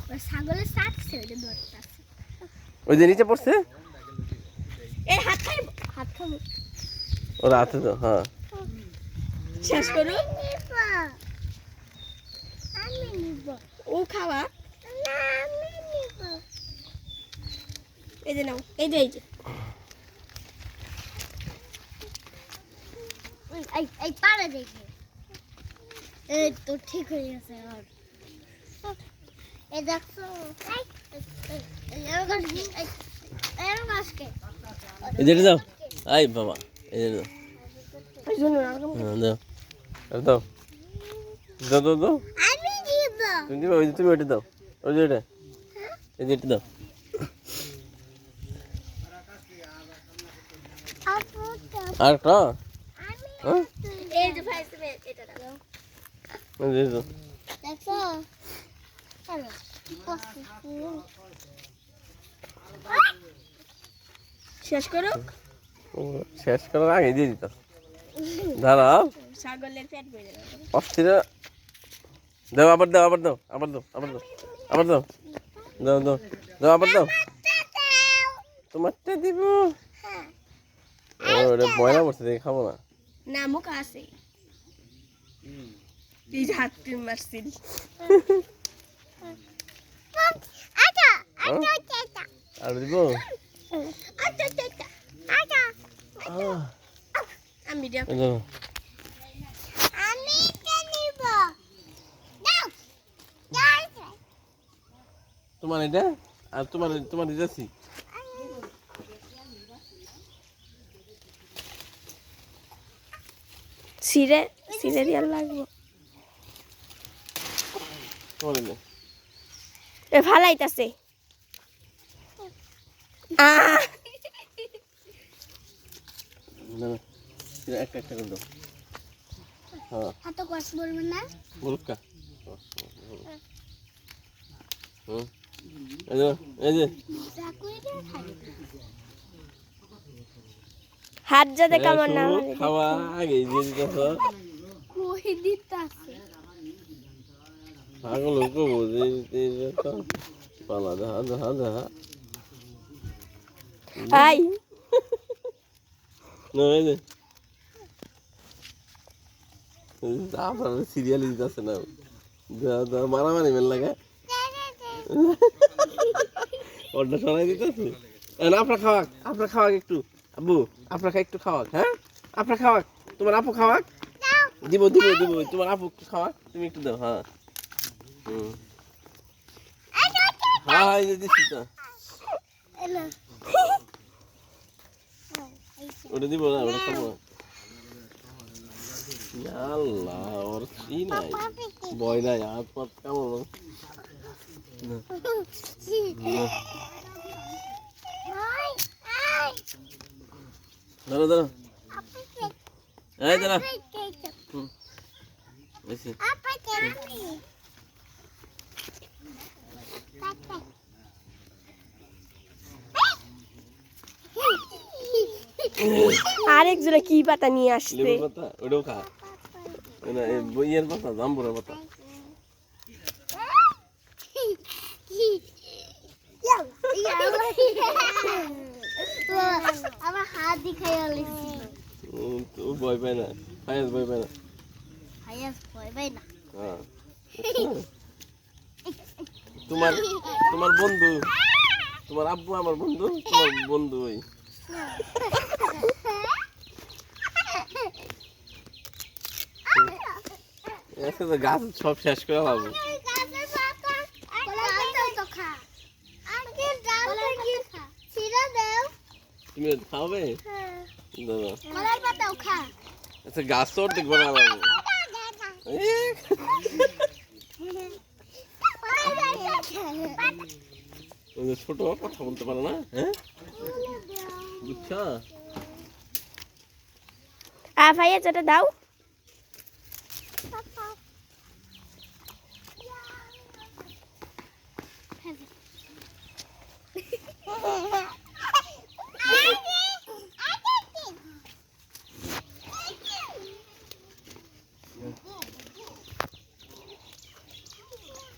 ওই ছাগলের সাথে ওইটা ধরতেছে ওই যে নিচে পড়ছে এই হাত খাবো ওর হাতে তো হ্যাঁ শেষ করো আমি নিব ও খাওয়া না আমি নিব এই যে নাও এই যে এই পারে দেখি এই তো ঠিক হয়ে গেছে আর এই দেখছো এই যে দাও আই বাবা এই যে দাও দাও দাও দাও দাও আমি দিব তুমি দিবা ওই যে তুমি ওইটা দাও ওই যে এটা এই যে এটা দাও আর একটা হ্যাঁ এই যে ভাই তুমি এটা দাও এই যে দাও দেখছো চলো শেষ করো শেষ করার আগে দিয়ে দিত দাঁড়াও ছাগলের পেট ভরে যাবে অস্থির দাও আবার দাও আবার দাও আবার দাও আবার দাও আবার দাও দাও দাও দাও আবার দাও তোমারটা দিব ওরে বয়না বসে দেখে খাবো না না মুখ আছে এই যে হাত তুই মারছিস আচ্ছা আচ্ছা আর দিব আচ্ছা আচ্ছা আমি ভিডিও আমি নিব দাও তোমার এটা আর তোমার দিতেছি সিরে দিয়ে লাগবো তোমার এটা এ ভালাইতাছে না না একটা একটা করে দাও হ্যাঁ হাতে কষ্ট বলবেন না বলুক কা এই যে হাত যাতে কামড় না খাওয়া আগে দিয়ে দিতেছ কই দিতাছে পাগল হকো বুঝে দিতে পালা দেখা দেখা দেখা আই না এই যে আপনার সিরিয়াল দিতেছে না মারামারি মেল লাগে ওটা সরাই দিতেছে আপনার খাওয়াক একটু আব্বু আপনাকে একটু খাওয়াক হ্যাঁ আপনার খাওয়াক তোমার আপু খাওয়াক দিব দিব দিব তোমার আপু খাওয়াক তুমি একটু দাও হ্যাঁ হ্যাঁ এই যে দিচ্ছি তো ওটা দিব না ওটা খাবো আল্লাহ ওর কি নাই ভয় নাই হাত পাত কেমন দাঁড়া দাঁড়া এই দাঁড়া বেশি আরেক জোড়া কি পাতা নিয়ে আসছে লেবু পাতা ওটাও খা না বইয়ের পাতা জাম্বুরা পাতা আমার হাত দেখাই আলেছি তো ভয় পায় না ফায়াজ ভয় পায় না ফায়াজ ভয় পায় না হ্যাঁ তোমার তোমার বন্ধু তোমার আব্বু আমার বন্ধু তোমার বন্ধু ওই আজকে তো গাছ সব শেষ করে পাবো তুমি খাবে আচ্ছা গাছ তো অর্ধেক বানা পাবো ছোট কথা বলতে পারো না হ্যাঁ বুঝছো ভাইয়া যেটা দাও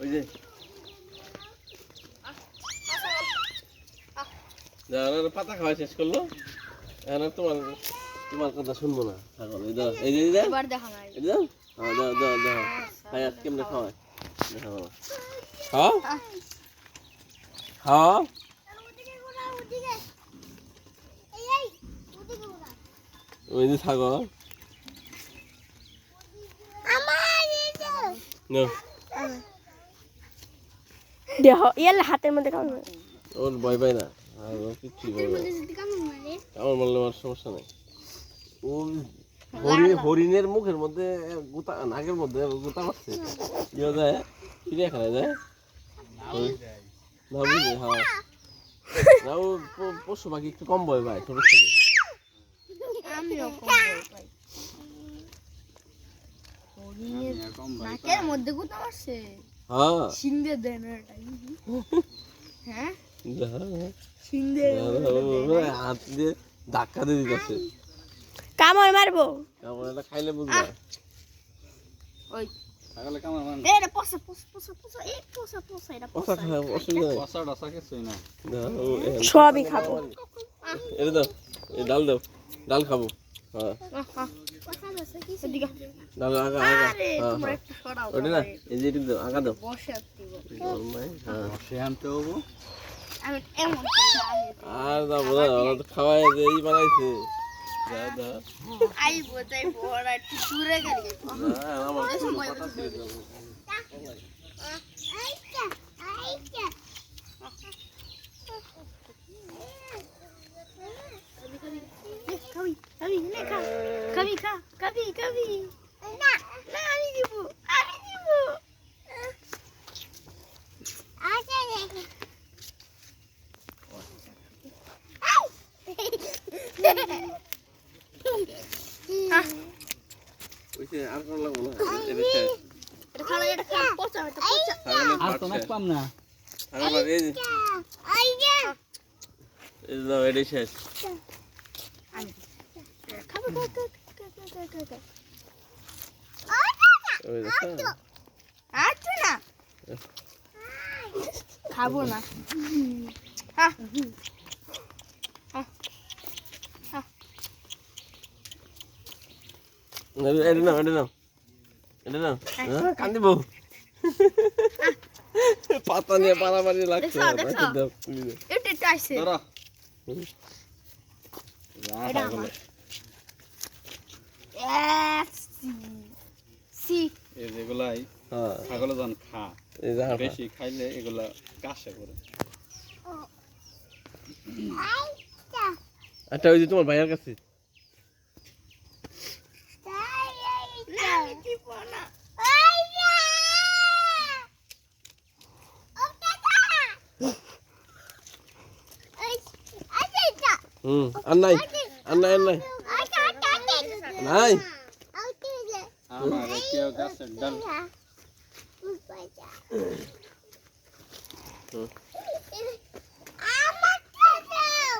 ওই যে যারা পাতা খাওয়া শেষ করলো এখন আর তোমার কথা শুনবো না ছাগল এই দাও এই যে এবার দেখা নাই এই দাও হ্যাঁ দাও দাও দাও খাই আজ কেমনে খাওয়ায় দেখাও খাও খাও ওই যে ছাগল না দেহ ইয়ালে হাতের মধ্যে কামড় মারে। ওর ভয় পাই না আর ও কিচ্ছুই ভয় পায় না আমার মারলে আমার সমস্যা নেই ও হরিণের মুখের মধ্যে গুতা নাকের মধ্যে গুতা মারছে ইয়ে যায় চিড়িয়াখানায় যায় না বুঝলি হ্যাঁ না ও পশু পাখি একটু কম ভয় পায় ছোট থেকে আমিও কম ভয় পাই নাকের মধ্যে গুতা মারছে হ্যাঁ সিন্দে দেন এটা হ্যাঁ হ্যাঁ সিন্দে হাত দিয়ে ধাক্কা দিয়ে দিতেছে কামড় মারবো আমার এটা খাইলে বুঝবা ওই ছাগলে কামড় মান এটা পসা পসা পসা পসা এই পসা পসা এটা পচা খাওয়া অসুবিধা নেই কষা ডসা কিছুই না না, ও এখানে- সবই খাবো এটা দাও এই ডাল দাও ডাল খাবো হ্যাঁ পসা পসা কি এদিকে ডাল আগা আগা আরে হ্যাঁ তোমরা হ্যাঁ একটু সরাও ওটা না এই যে এটা দাও আগা দাও বসে দিব হ্যাঁ সে আনতে হবো আমি এমন করে আর দাও বোঝা ওরা তো খাওয়াই যে এই বানাইছে যা যা আইবো যাইবো ওরা একটু দূরে গেলে না আমার কিছু কথা ছিল আইটা আইটা কবি কবি নে খা কবি খা কবি কবি না না আমি দিব আচ্ছা দেখি ওইছে আর কোন লাগবো না এটা শেষ এটা খালা এটা খা পচা এটা পচা ছাগলের আর পাট তো শেষ পাম না ছাগলের এই যে আইয়া এই যে দাও এটা শেষ খাবো খা ওই দেখো আচ্ছা না খাবো না হ্যাঁ এটা নাও এটা নাও এটা নাও কান্দিব পাতা নিয়ে পারাপারি লাগছে দেখো, দেখো। তাকে দাও তুমি দাও। এটা এটা আছে ধরো এটা আমার সি সি এই যেগুলাই হ্যাঁ ছাগলে যখন খা এই যে হাঁটা। বেশি খাইলে এগুলা কাশে করে আচ্ছা ওই যে তোমার ভাইয়ের কাছে আমি দিব না আর নাই আর নাই আর নাই নাই আমার কেউ গাছের ডাল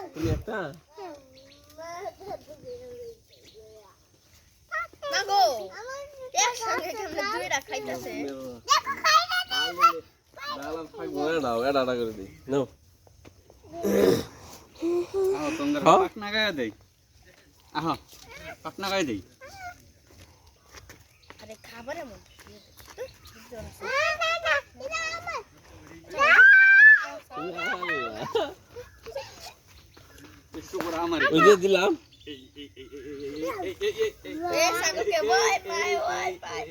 তুমি একটা মাগো একসঙ্গে কেমনে দুইটা খাইতাছে ডাল আর থাকবো না দাও এটা করে দিই নাও আহ তোমাদের হ্যাঁ? পাকনা গায়ে দেই আহ পাকনা গায়ে দেই আরে খাবারের মধ্যে একটু করে আমার ওই যে দিলাম এ সাগরকে বাই বাই বাই বাই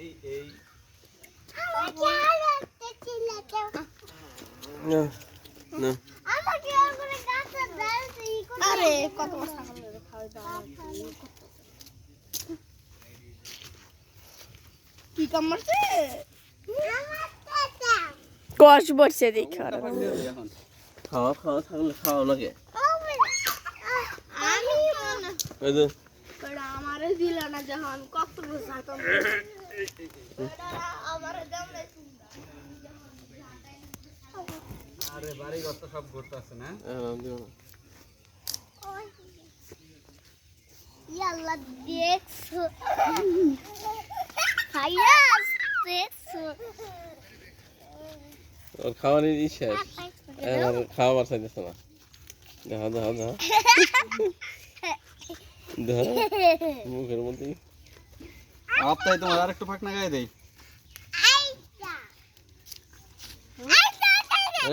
না না আরে কত মশলা খাওয়াই দাও কি কামড়ছে কষ বসছে দেখো এখন খাওয়া খাওয়া থাকলে খাওয়া লাগে আমি মনে ওই যে করে আমারে দিলা না যখন কত রোজা কম আমারে দাম নাই আরে বাড়ি ঘর তো সব ঘুরতে আছে না দিও না ইয়াল্লা দেখছো খাইয়া দেখছো ওর খাওয়ানোর শেষ আমার খাওয়াবার চাইতেছে না দেখা দেখা দেখা দেখা মুখের মধ্যে আপতাই তোমার আরেকটু পাকনা গায়ে দেই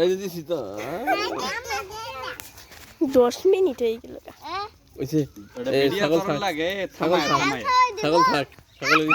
এই দিছি তো 10 মিনিট হয়ে গেল ওইছে ওটা এই ভিডিও ছাগল করার থাক লাগে ছাগল থামায় থাক থামায় ছাগল থাক ছাগলের